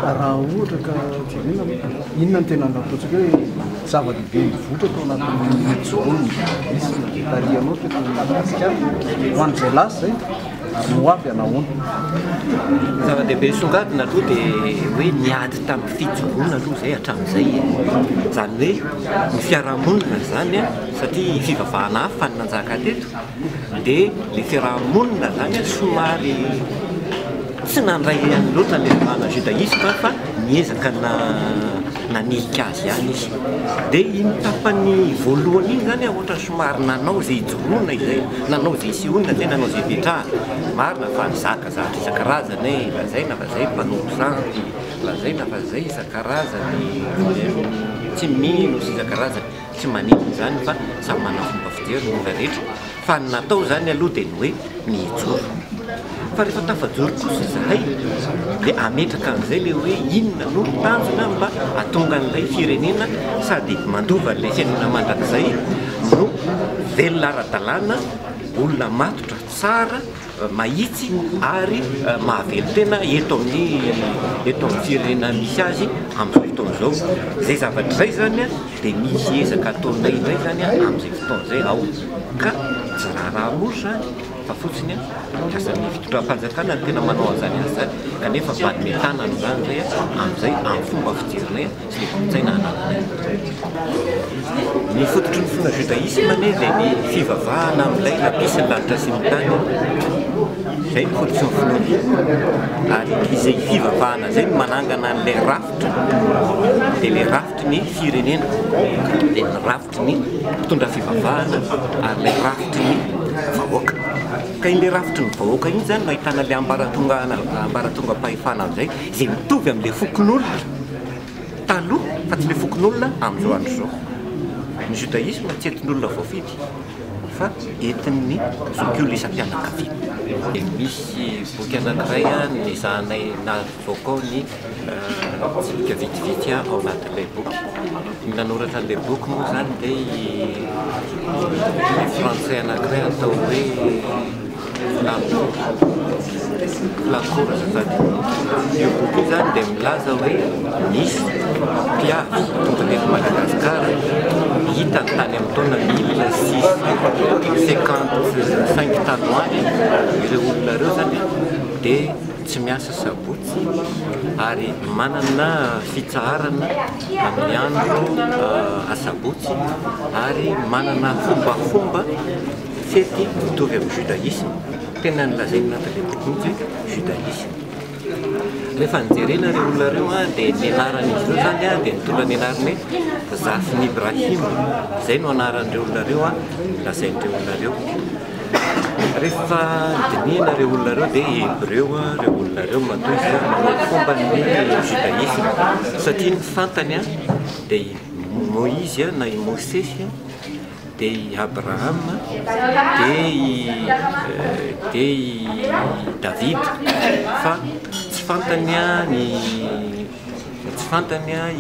raha ohatra ka inona ny tena andratotsika hoe zava-dehibe mivotra tao anatin'ny jolony misy tarianao toeasikara ho an'izay lasy zay ary no avy anahoana zava-dehibe songadina aloha dia hoe niady tamin'ny fijoroana aloha zay hatramin'izay zany hoe ny fiarahamonina zany a satria fivavahana hafa ny nanjaka teto dia le fiarahamonina zany a somary tsy nandray any loatra le vahana judaisme fa niezaka nanika azy ihany izy dia iny tapany voalohany iny zany ohatra somary nanao zay ijoroana izay nanao zay sy onina zay nanao zay vetraha marina fa nizaka zavatra isan-karazany lazaina fa zay mpanompo santy lazaina fa zay isan-karazany tsy mino sy isan-karazany tsy manino zany fa samy manao fomba fijery mora rehetra fa ny natao zany aloha dia ny hoe nijoro fa rehefa tafajoro kosa zahay dia ametraka an'izay le hoe inona no tanjona mba atonga an'ilay firenena sady mandova n'ilay firenena mandrakizay no velona ara-dalàna olona matotra tsara mahitsy ary mahavelo tena eto amin'ny firenena misy azy amin'izao fotoana izao zay zavatra izay zany a dia misy ezaka ataonay indray zany a amin'izay fotoana izay ao ka tsy raharaha mory zany fa fotsiny a asan'ny fitondram-panjakana ny tena manao an'izany azy zany kanefa manome tanana zany zay a amin'izay amin'ny fomba fijerinay sy le kolotsaina anananay ny fototry ny fomba judaisme ane dia ny fivavahana amin'ilay lapisy ny lanitra sy ny tany zay ny fototry ny finoana ary izay fivavahana zay no manangana an'ilay rafitra dia le rafitry ny firenena dia ny rafitry ny mpitondra fivavahana ary ilay rafitry ny vahoaka ka in'ilay rafitry ny vahoaka iny zany no ahitana le ambaratonga-pahefana amin'izay izay mitovy amin'ilay fokon'olona taloha fa tsy le fokon'olona amin'izao andro zao ny judaisme tsy entin'olona voafidy fa entin'ny zokiolona isam-pianakaviana dia misy boky anankiray a ny zahanay navoakao ny tsipika vitivity ao anatin'ilay boky ny nanoratra an'ilay boky moa zany dia frantsay anankiray atao hoe flacour zany io boky io zany dia milaza hoe misy mpiavy tonga teto Madagasikara hita ny tany amin'ny taona 1655 tanoany ireo olona ireo zany dia tsy miasa sabotsy ary manana fitsaharana amin'ny andro asabotsy ary manana fombafomba fety mitovy amin'ny judaisme tena nilazaina anatin'ilay boky mihitsy judaisme rehefa nijerena reo olona reo a dia ny anaran'izy ireo zany a dia nitondra ny anarany hoe Zafiny Ibrahim zay no anaran'ireo olona reo a lazain'ireo olona reo rehefa dinihana reo olona reo dia hebreo reo olona reo matoa izy fomba ny judaisme satria ny fantany a dia Moïse na i Mosesy dia i Abrahama dia i David fa tsy fantany i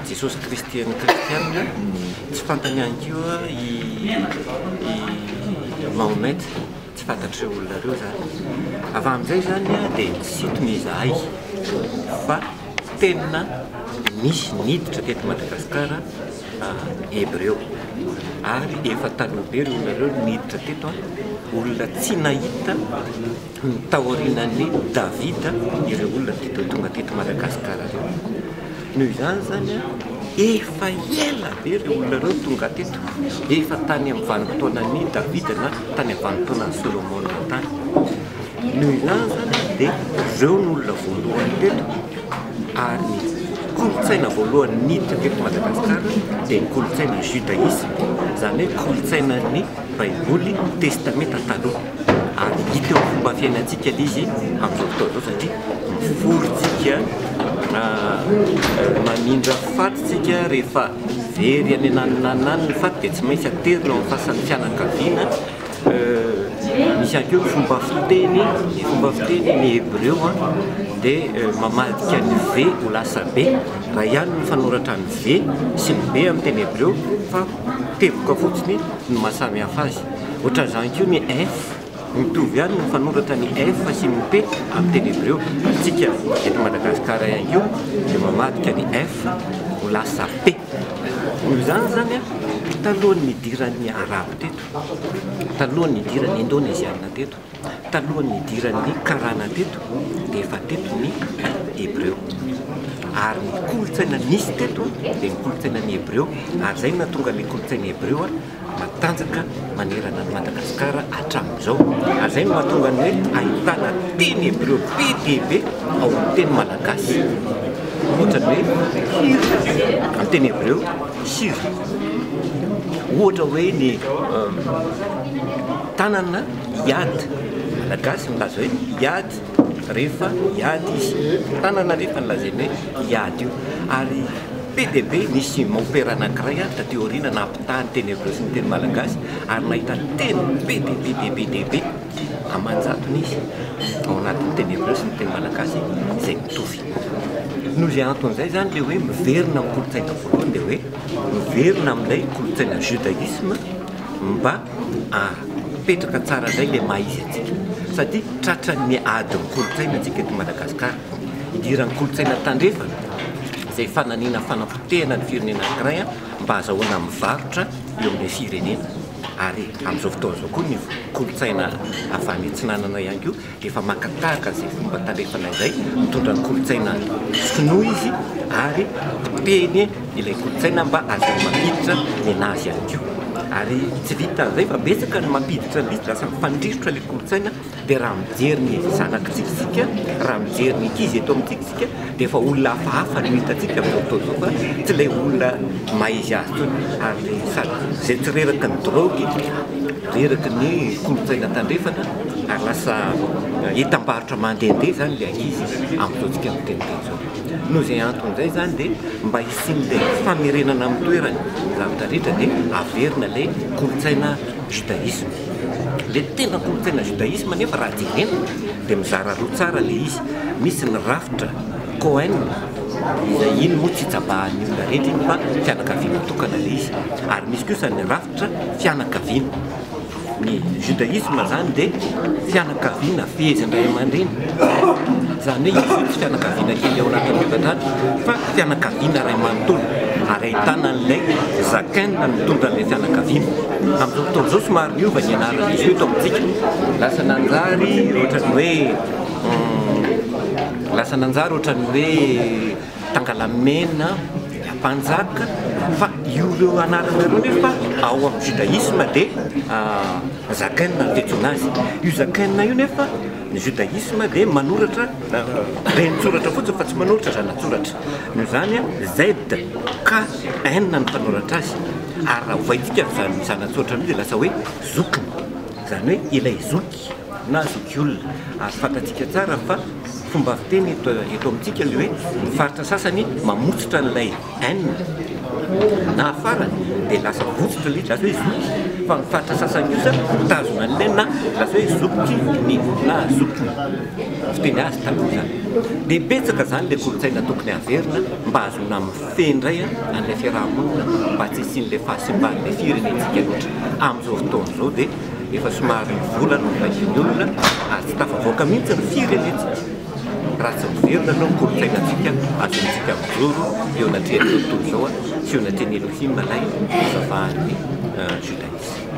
Jesosy kristianina tsy fantany ihany koa i Mahomet tsy fantatr'ireo olona reo zany avy amin'izay zany a dia sitony izahay fa tena misy niditra teto Madagasikara hebreo ary efa taloha be reo olona reo niditra teto olona tsy nahita ny taorinan'ny Davida ireo olona teto tonga teto Madagasikara reo noho izany zany a efa ela be reo olona reo tonga teto efa tany amin'ny vanim-potoanan'ny Davida na tany amin'ny vanim-potoanan'ny Solomona tany noho izany zany dia reo ny olona voalohany teto ary kolotsaina voalohany niditra teto Madagasikara dia ny kolotsaina judaisme zany hoe kolotsainan'ny baiboly testamenta taloha ary hita eo fomba fiainantsika ilay izy amin'izao fotoana izao satria miforontsika manindra fatitsika rehefa very any anananany ny faty dia tsy maintsy aterina amin'ny fasan'ny fianakaviana misy ihany koa fomba fiteny ny hebreo dia mamadika ny v ho lasa b raha ihany ny fanoratra ny v sy ny b amin'ny teny hebreo fa tevoka fotsiny no mahasamy hafa azy ohatran'izany koa ny f mitovy ihany no fanoratra ny F sy ny P amin'ny teny hébreu. Tsika eto Madagasikara ihany io dia mamadika ny F ho lasa P. Noho izany zany a talohan'ny idiran'ny arabo teto, talohan'ny idiran'ny indonesiana teto, talohan'ny idiran'ny karana teto, dia efa teto ny hébreu. Ary ny kolotsaina nisy teto dia ny kolotsainan'ny hébreu, ary zay no nahatonga ny kolotsaina hébreu matanjaka manerana ny Madagasikara hatramin'izao. Ary zay no mahatonga ny hoe ahitana teny hébreu be dia be ao amin'ny teny malagasy. Ohatrany hoe hira amin'ny teny hébreu, shir. Ohatra hoe ny tanana yad, malagasy milaza hoe yad rehefa yad izy, tanana rehefa nilazainy hoe yad io. Ary be dia be nisy maopera anankiray taty aoriana nampitaha ny teny hébreu sy ny teny malagasy, ary nahita teny be dia be amanjatony izy ao anatin'ny teny hébreu sy ny teny malagasy izay mitovy. Noho izay anton'izay zany le hoe miverina amin'ny kolotsaina voalohany dia hoe miverina amin'ilay kolotsaina judaïsme mba apetraka tsara indray le maizy atsika, satria tratran'ny adiny kolotsaina atsika eto Madagasikara. Idiran'ny kolotsaina tandrefana izay fananiana fanapotehana ny firenena anankiray mba azahoana mivarotra eo amin'ny firenena. Ary amin'izao fotoana izao koa ny kolotsaina avy any Antsinanana ihany koa efa makatahaka izay fomba tandrefana izay, mitondra ny kolotsaina sinoa izy ary peny ilay kolotsaina mba azo mampiditra ny anazy ihany koa. Ary tsy vita an'izay fa betsaka ny mampiditra ny izy, lasa mifandrisotra ilay kolotsaina. Dia raha mijery ny zanakitsika sika, raha mijery ny ankizy eto amintsika sika, dia efa olona hafahafa no hitantsika amin'izao fotoana izao, fa tsy ilay olona maizy azy tsony. Ary sady izay tsy reraky ny drogy, reraky ny kolotsaina tandrefana, ary lasa hitam-barotra mandehandeha zany ilay ankizy amin'izao tsika miteniteny izao. Noho izay anton'izay zany dia mba hisian'ilay famerenana amin'ny toerany zavatra rehetra dia averina ilay kolotsaina judaïsme. Le tena kolotsaina judaïsme nefa raha jerena dia mizara roa tsara le izy. Misy ny rafitra Cohen izay iny moa tsy tsabahan'ny olona rehetra iny fa fianakaviana tokana le izy. Ary misy kosa ny rafitra fianakaviana. Ny judaïsme zany dia fianakaviana fehezindray aman-dreny. Zany hoe izy tsy fianakaviana kely ao anatin'ny efatrano fa fianakaviana ray manontolo. Ary ahitana an'ilay zaken mitondra an'ilay fianakaviana. Amin'izao fotoana izao somary miova ny anaran'izy io eto amintsika. Lasa nanjary ohatrany hoe tangalamena, mpanjaka, fa io reo anarana ireo nefa ao amin'ny judaïsme dia zaken no tetona azy. Io zaken io nefa ny judaïsme dia manoratra renitsoratra fotsiny fa tsy manoratra zanatsoratra. Noho izany ZKN no mpanoratra azy. Ary raha hovaintsika zany zanatsoratra io dia lasa hoe zokiny, zany hoe ilay zoky na zokiolona. Ary fantatsika tsara fa fomba fiteny eto amintsika le hoe ny faritra sasany mamotsotra n'ilay N na afarany dia lasa votsotra ilay lasa hoe zoky, fa ny faritra sasany kosa mitazona an'ilay na lasa hoe zoky ny na zoky fiteny azy taloha zany. Dia betsaka zany le kolotsaina tokony averina mba azona mifendray an'ilay fiarahamonina, mba tsy hisian'ilay fahasimban'ilay firenentsika loatra. Amin'izao fotoana izao dia efa somary volana no vain'ny olona ary tsy tafavoaka mihitsy ny firenentsika. Raha tsy miverina aloha ny kolotsainantsika azontsika mijoro eo anatrehany tontolo izao sy eo anatrehany Elohim ilay fivavahan'ny judaïsme.